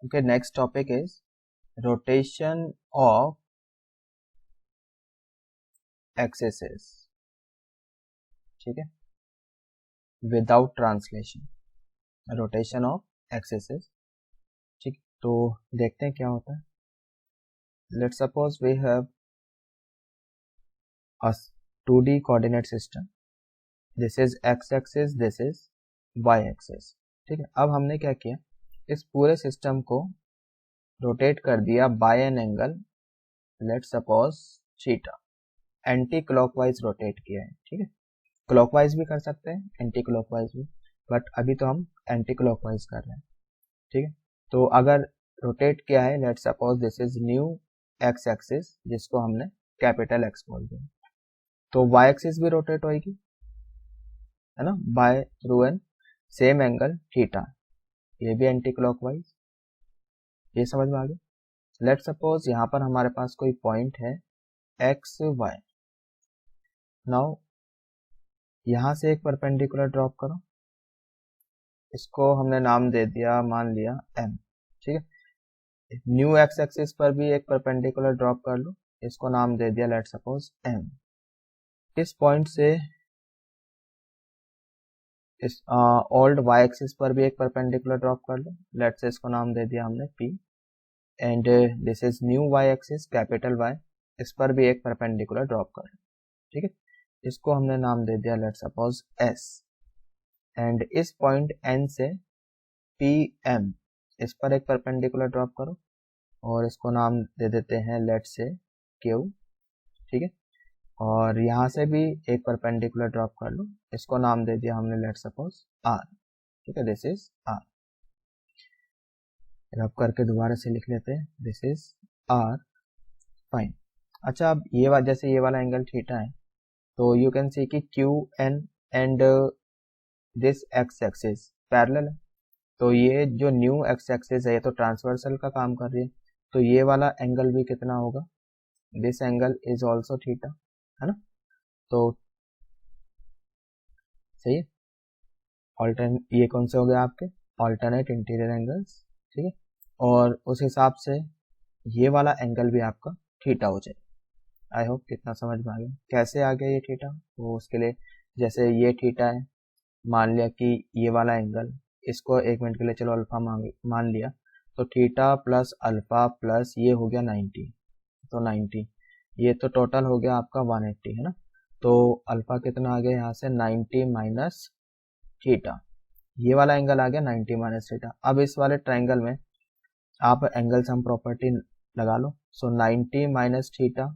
Okay, next topic is rotation of axes. ठीक है, without translation, rotation of axes. ठीक, तो देखते हैं क्या होता है. Let's suppose we have a 2D coordinate system. This is x axis, this is y axis. ठीक है, अब हमने क्या किया, इस पूरे सिस्टम को रोटेट कर दिया by an angle, let's suppose theta. Anti clockwise rotate किया है. ठीक है, क्लॉकवाइज भी कर सकते हैं, एंटी क्लॉकवाइज भी, बट अभी तो हम एंटी क्लॉकवाइज कर रहे हैं. ठीक है, तो अगर रोटेट किया है, let's suppose this is new x axis, जिसको हमने कैपिटल एक्स बोल दिया, तो वाई एक्सिस भी रोटेट होगी, है ना, by through an same angle theta. ये भी एंटी क्लॉकवाइज. ये समझ में आ गया. लेट्स सपोज यहाँ पर हमारे पास कोई पॉइंट है एक्स वाई. नाउ यहाँ से एक परपेंडिकुलर ड्रॉप करो, इसको हमने नाम दे दिया, मान लिया एम. ठीक है, न्यू एक्स एक्सिस पर भी एक परपेंडिकुलर ड्रॉप कर लो, इसको नाम दे दिया लेट्स सपोज एम. इस पॉइंट से इस ओल्ड वाई एक्सिस पर भी एक परपेंडिकुलर ड्रॉप कर लो, लेट्स से इसको नाम दे दिया हमने P. And this is new y axis capital Y, इस पर भी एक परपेंडिकुलर ड्रॉप कर लो. ठीक है, इसको हमने नाम दे दिया लेट्स सपोज एस. एंड इस पॉइंट एन से पी एम, इस पर एक परपेंडिकुलर ड्रॉप करो और इसको नाम दे देते हैं लेट्स से क्यू. ठीक है, और यहाँ से भी एक परपेंडिकुलर ड्रॉप कर लो, इसको नाम दे दिया हमने लेट्स सपोज आर. ठीक है, दिस इज आर. रब करके दोबारा से लिख लेते हैं, दिस इज आर. फाइन. अच्छा, अब ये जैसे ये वाला एंगल थीटा है, तो यू कैन सी कि Q N and this x axis parallel है. तो ये जो न्यू एक्स एक्सिस है, ये तो ट्रांसवर्सल का काम कर रही है, तो ये वाला एंगल भी कितना होगा, this angle is also theta, है ना. तो सही है, ये कौन से हो गए आपके ऑल्टरनेट इंटीरियर एंगल्स. ठीक है, और उस हिसाब से ये वाला एंगल भी आपका थीटा हो जाए. आई होप कितना समझ में आ गया. कैसे आ गया ये थीटा, वो उसके लिए जैसे ये थीटा है, मान लिया कि ये वाला एंगल, इसको एक मिनट के लिए चलो अल्फा मान लिया, तो थीटा प्लस अल्फा प्लस ये हो गया 90, तो 90, ये तो टोटल हो गया आपका 180, है ना. तो अल्फा कितना आ गया यहाँ से 90 माइनस थीटा, ये वाला एंगल आ गया 90 माइनस थीटा. अब इस वाले ट्राइंगल में आप एंगल सम प्रॉपर्टी लगा लो. सो 90 माइनस थीटा,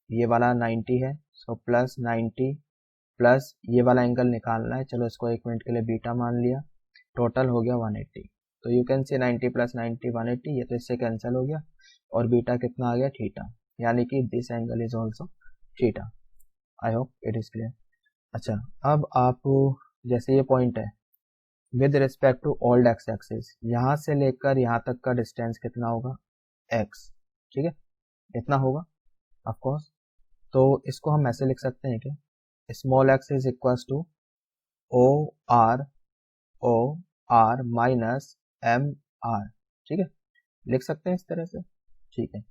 ये वाला 90 है, सो प्लस 90 प्लस ये वाला एंगल निकालना है, चलो इसको एक मिनट के लिए बीटा मान लिया, टोटल हो गया 180. तो यू कैन सी 90 प्लस 90 180, ये तो इससे कैंसिल हो गया, और बीटा कितना आ गया थीटा, यानी कि this angle is also theta. I hope it is clear. अच्छा, अब आप जैसे ये पॉइंट है with respect to old x axis, यहाँ से लेकर यहाँ तक का डिस्टेंस कितना होगा, एक्स. ठीक है, इतना होगा ऑफ कोर्स. तो इसको हम ऐसे लिख सकते हैं कि small x is equal to O R minus M R. ठीक है, लिख सकते हैं इस तरह से. ठीक है,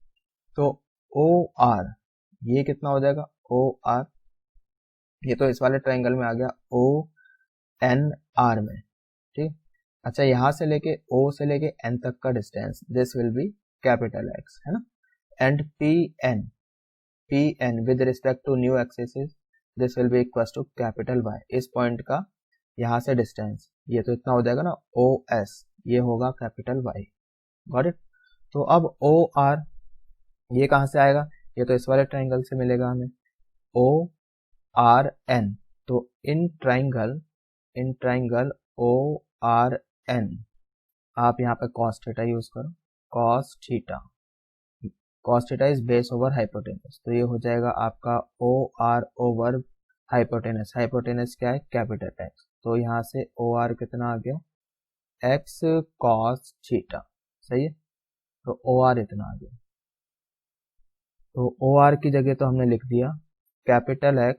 तो ओ आर ये कितना हो जाएगा, ओ आर, ये तो इस वाले ट्राइंगल में आ गया ओ एन आर में. ठीक. अच्छा, यहाँ से लेके O से लेके N तक का distance, this will be capital X, है ना. And P N with respect to new axis, this will be equal to capital Y. इस पॉइंट का यहाँ से डिस्टेंस, ये तो इतना हो जाएगा ना OS, ये होगा कैपिटल Y. Got it. तो अब OR ये कहाँ से आएगा, ये तो इस वाले ट्राइंगल से मिलेगा हमें, ORN. तो इन ट्राइंगल ORN आप यहाँ पे cos थीटा यूज करो, cos theta is base over hypotenuse, तो ये हो जाएगा आपका OR ओवर हाइपोटेनस क्या है, कैपिटल X. तो यहाँ से OR कितना आ गया, X cos थीटा. सही है, तो OR इतना आ गया. तो OR की जगह तो हमने लिख दिया capital X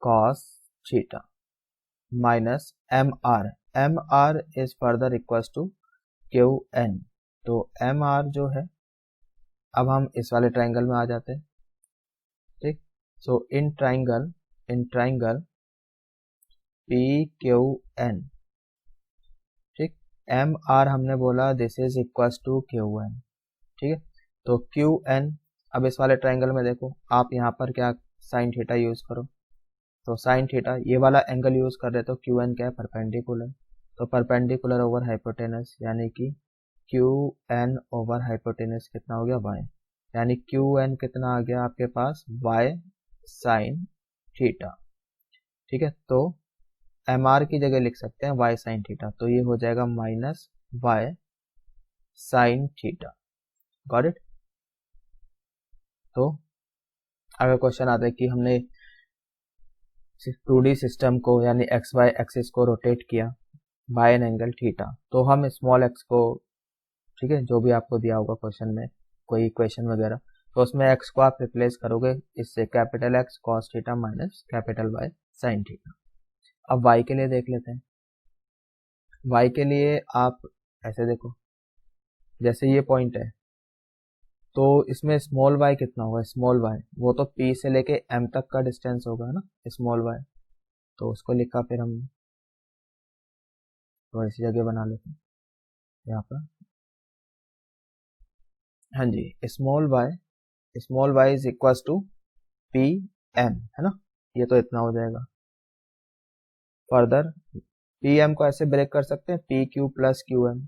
cos theta minus M R is further equals to QN. तो एम आर जो है, अब हम इस वाले ट्राइंगल में आ जाते हैं, ठीक। So in triangle P Q N, ठीक, एम आर हमने बोला this is equal to Q N, ठीक है। तो क्यू एन, अब इस वाले ट्राइंगल में देखो आप यहाँ पर क्या साइन थीटा यूज करो, तो साइन थीटा ये वाला एंगल यूज कर रहे तो क्यू एन क्या है, परपेंडिकुलर, तो परपेंडिकुलर ओवर हाइपोटेनस, यानी कि क्यू एन ओवर हाइपोटेनस कितना हो गया, वाई, यानी क्यू एन कितना आ गया आपके पास, वाई साइन थीटा, ठीक है। तो एम आर की जगह लिख सकते हैं वाई साइन थीटा, तो ये हो जाएगा minus y sine theta, got it. तो अगर क्वेश्चन आता है कि हमने 2D सिस्टम को यानी एक्स वाई एक्सिस को रोटेट किया बाय एन एंगल थीटा, तो हम स्मॉल एक्स को, ठीक है, जो भी आपको दिया होगा क्वेश्चन में कोई इक्वेशन वगैरह, तो उसमें एक्स को आप रिप्लेस करोगे इससे capital x cos theta minus capital y sine theta. अब वाई के लिए देख लेते हैं। वाई के लिए आप ऐसे देखो, जैसे ये पॉइंट है तो इसमें स्मॉल वाई कितना होगा, स्मॉल वाई वो तो पी से लेके एम तक का डिस्टेंस होगा ना स्मॉल वाई, तो उसको लिखा फिर हमने, तो ऐसी जगह बना लेते हैं यहाँ पर, हाँ जी, small y is equal to P M, है ना, ये तो इतना हो जाएगा। फर्दर पी एम को ऐसे ब्रेक कर सकते हैं, P Q plus Q M,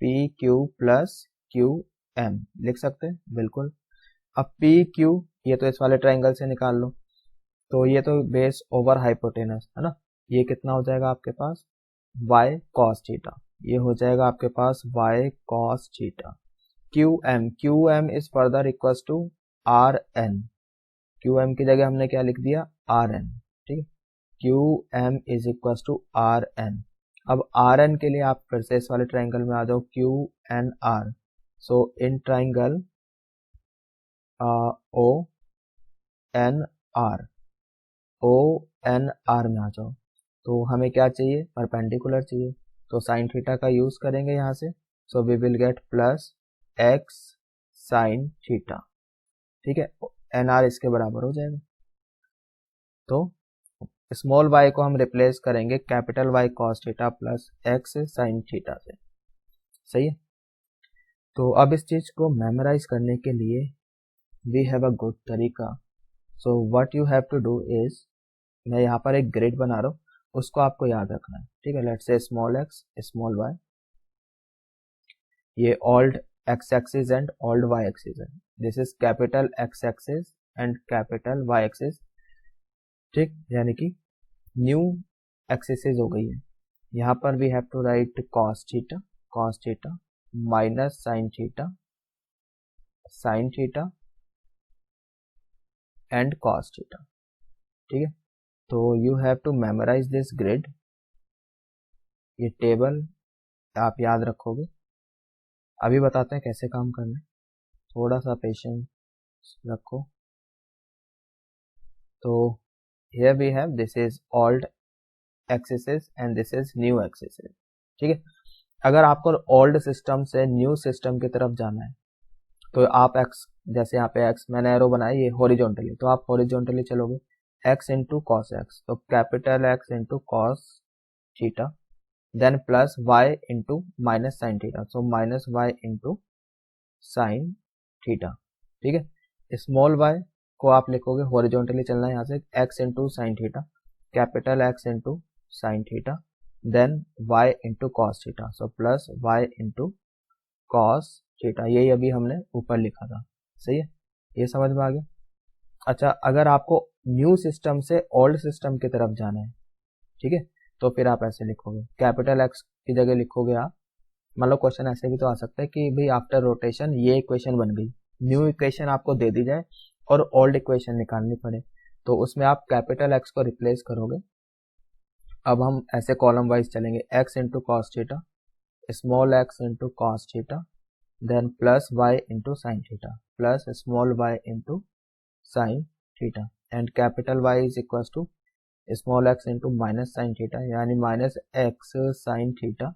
P Q plus Q M लिख सकते हैं, बिल्कुल। अब पी क्यू ये तो इस वाले ट्राइंगल से निकाल लो, तो ये तो बेस ओवर हाइपोटेनस है ना, ये कितना हो जाएगा आपके पास, y cos थीटा, ये हो जाएगा आपके पास y cos theta. Q M is further equals to R N, Q M की जगह हमने क्या लिख दिया, आर एन, ठीक है, Q M is equals to R N. अब आर एन के लिए आप फिर से इस वाले ट्राइंगल में आ जाओ, Q N R, so in triangle O N R, O N R में आ जाओ, तो हमें क्या चाहिए, परपेंडिकुलर चाहिए, तो साइन थीटा का यूज करेंगे यहाँ से, so we will get plus x sine theta, ठीक है, एन आर इसके बराबर हो जाएगा। तो स्मॉल वाई को हम रिप्लेस करेंगे capital y cos theta plus x sine theta से, सही है। तो अब इस चीज को मेमोराइज करने के लिए वी हैव अ गुड तरीका, so what you have to do is, मैं यहाँ पर एक ग्रिड बना रहा हूँ, उसको आपको याद रखना है, ठीक है। Let's say small x small y, ये old x axis and old y axis है, this is capital x axis and capital y axis, ठीक, यानी कि न्यू एक्सिस हो गई है। यहाँ पर we have to write cos theta minus sine theta and cos theta, ठीक है। तो you have to memorise this grid, ये टेबल आप याद रखोगे। अभी बताते हैं कैसे काम करना है, थोड़ा सा पेशेंस रखो। तो here we have this is old axis and this is new axis, ठीक है। अगर आपको ओल्ड सिस्टम से न्यू सिस्टम की तरफ जाना है तो आप x, जैसे यहाँ पे x मैंने एरो बनाया ये हॉरिजॉन्टली, तो आप हॉरिजॉन्टली चलोगे x इंटू कॉस एक्स, तो capital x into cos theta, then plus y into minus sine theta, so minus y into sine theta, ठीक है। स्मॉल y को आप लिखोगे हॉरिजॉन्टली चलना है यहाँ से x into sine theta, capital x into sine theta, then y into cos theta, so plus y into cos theta, यही अभी हमने ऊपर लिखा था, सही है, ये समझ में आ गया। अच्छा, अगर आपको न्यू सिस्टम से ओल्ड सिस्टम की तरफ जाना है, ठीक है, तो फिर आप ऐसे लिखोगे, कैपिटल एक्स की जगह लिखोगे आप, मतलब क्वेश्चन ऐसे भी तो आ सकता है कि भाई आफ्टर रोटेशन ये इक्वेशन बन गई, न्यू इक्वेशन आपको दे दी जाए और ओल्ड इक्वेशन निकालनी पड़े, तो उसमें आप कैपिटल एक्स को रिप्लेस करोगे। अब हम ऐसे कॉलम वाइज चलेंगे, x into cos theta, small x into cos theta, then plus y into sine theta, plus small y into sine theta, and capital y is equal to small x into minus sine theta, यानी minus x sine theta,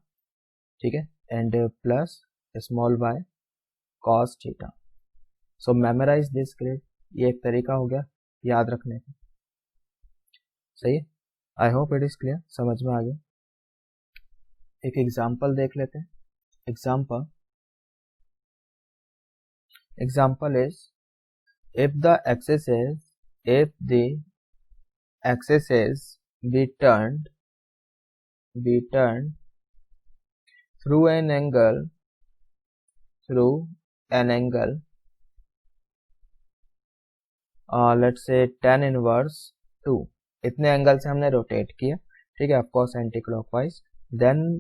ठीक है, and plus small y cos theta. So memorise this grid, ये एक तरीका हो गया याद रखने का। सही है, आई होप इट इज क्लियर, समझ में आ गया। एक एग्जाम्पल देख लेते हैं। Example is if the axis is be turned through an angle let's say tan inverse 2, इतने एंगल से हमने रोटेट किया, ठीक है, of course anti clockwise. then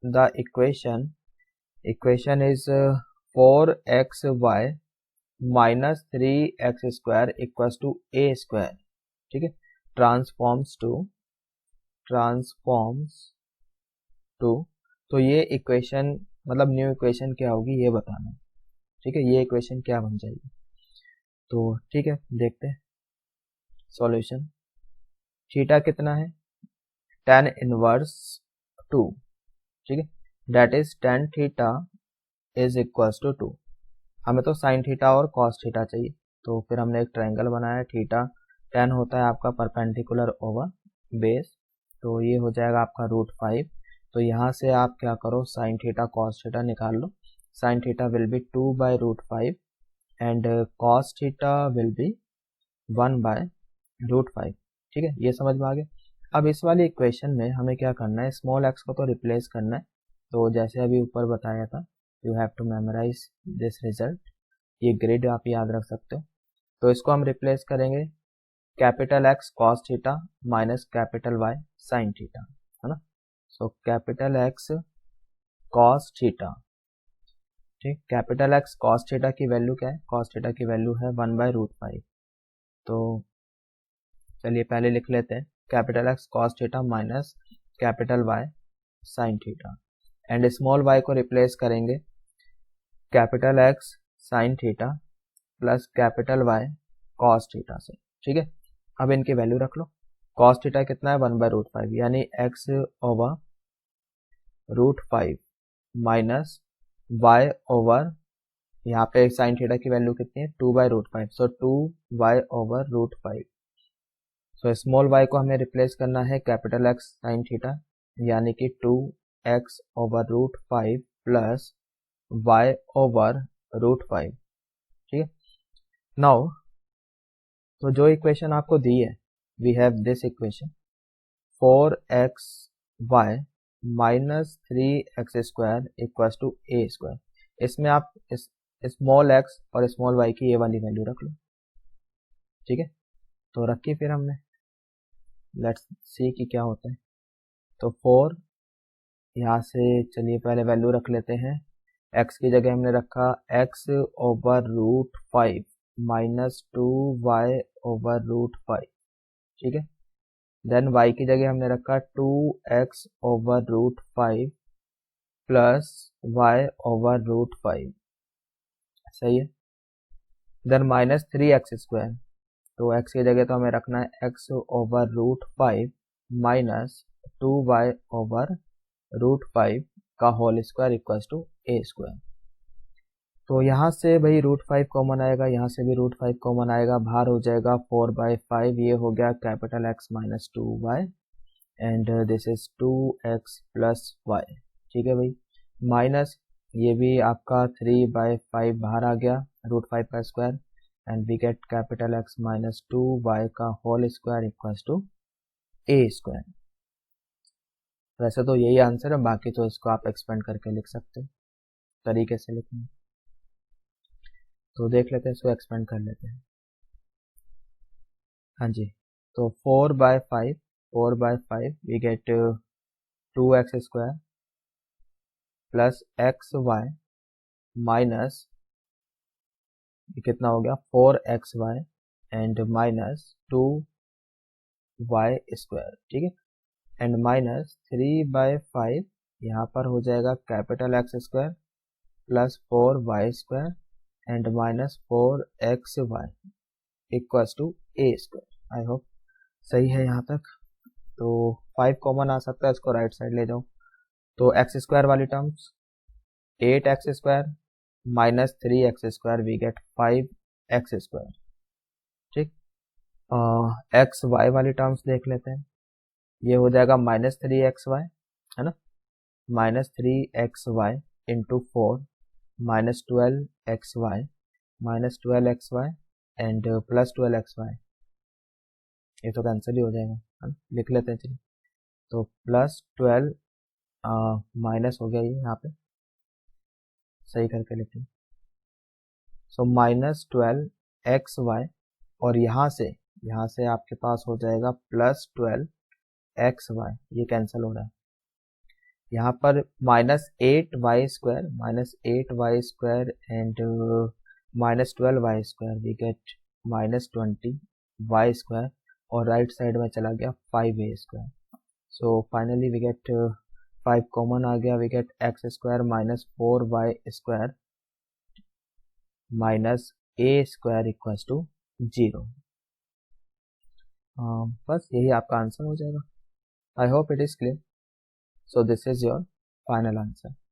the equation is 4xy minus 3x square equals to a square, ठीक है, transforms to तो ये इक्वेशन मतलब न्यू इक्वेशन क्या होगी ये बताना, ठीक है, ये इक्वेशन क्या बन जाएगी। तो ठीक है, देखते हैं सॉल्यूशन। थीटा कितना है, tan इनवर्स 2, ठीक है, that is tan theta is equals to 2। हमें तो sin थीटा और cos थीटा चाहिए, तो फिर हमने एक ट्रायंगल बनाया। थीटा tan होता है आपका परपेंडिकुलर ओवर बेस, तो ये हो जाएगा आपका √5। तो यहाँ से आप क्या करो, sin थीटा cos थीटा निकाल लो। sin theta will be 2/√5 and cos theta will be 1/√5, ठीक है, ये समझ में आ गया। अब इस वाली इक्वेशन में हमें क्या करना है, स्मॉल x को तो रिप्लेस करना है। तो जैसे अभी ऊपर बताया था, you have to memorise this result, ये ग्रिड आप याद रख सकते हो। तो इसको हम रिप्लेस करेंगे capital X cos theta minus capital Y sin theta, है ना। So capital X cos theta, ठीक, कैपिटल X cos थीटा की वैल्यू क्या है, cos थीटा की वैल्यू है 1/√5। तो चलिए पहले लिख लेते हैं capital X cos theta minus capital Y sin theta, and small y को रिप्लेस करेंगे capital X sin theta plus capital Y cos theta से, ठीक है। अब इनकी वैल्यू रख लो। cos थीटा कितना है, 1/√5, यानी x over √5 minus y over, यहाँ पे sin थीटा की वैल्यू कितनी है, 2/√5, सो 2y over √5। So small y को हमें रिप्लेस करना है कैपिटल X sin थीटा, यानी कि 2x over √5 plus y over √5, ठीक है। नाउ तो जो इक्वेशन आपको दी है, we have this equation 4xy minus 3x square equals to a square. इसमें आप इस स्मॉल x और स्मॉल y की ये वाली वैल्यू रख लो, ठीक है। तो रखी फिर हमने, लेट्स सी कि क्या होता है। तो 4 यहाँ से चलिए पहले वैल्यू रख लेते हैं। x की जगह हमने रखा x over √5 minus 2y over √5, ठीक है। देन y की जगह हमने रखा 2x over √5 plus y over √5, सही है। देन माइनस 3x स्क्वायर, तो x की जगह तो हमें रखना है x over √5 minus 2y over √5 का whole square equals to a square. तो यहाँ से भाई √5 कॉमन आएगा, यहाँ से भी √5 कॉमन आएगा, बाहर हो जाएगा 4/5, ये हो गया capital X minus 2y and this is 2x plus y, ठीक है भाई, माइनस ये भी आपका 3/5 बाहर आ गया, √5 का square, and we get capital X minus 2y का whole square equals to a square. वैसे तो यही आंसर है, बाकी तो इसको आप एक्सपेंड करके लिख सकते हो, तरीके से लिखना। तो देख लेते हैं, इसको एक्सपेंड कर लेते हैं। हाँ जी, तो 4/5 we get 2x square plus xy minus कितना हो गया 4xy and minus 2y square, ठीक है, एंड माइनस 3/5 यहाँ पर हो जाएगा capital X square plus 4y square and minus 4xy equals to a square. I hope सही है यहाँ तक। तो 5 कॉमन आ सकता है, इसको राइट साइड ले जाओ, तो एक्स स्क्वायर वाली terms 8x² minus 3x² we get 5x²। ठीक, एक्स वाई वाली टर्म्स देख लेते हैं। ये हो जाएगा -3xy, है ना, -3xy into 4 -12xy -12xy and +12xy। ये तो कैंसिल ही हो जाएगा, है ना, लिख लेते हैं चलिए। तो +12 माइनस हो गया, ये यहाँ पे सही करके लिखते हैं। सो -12xy और यहाँ से आपके पास हो जाएगा +12xy, ये कैंसिल हो रहा है। यहाँ पर -8y² and -12y² we get -20y² और राइट साइड में चला गया 5a²। So finally we get 5 common आ गया, we gate x² -4y² -a² equals to 0। बस यही आपका आंसर हो जाएगा। आई hope it is clear. So this is your final answer.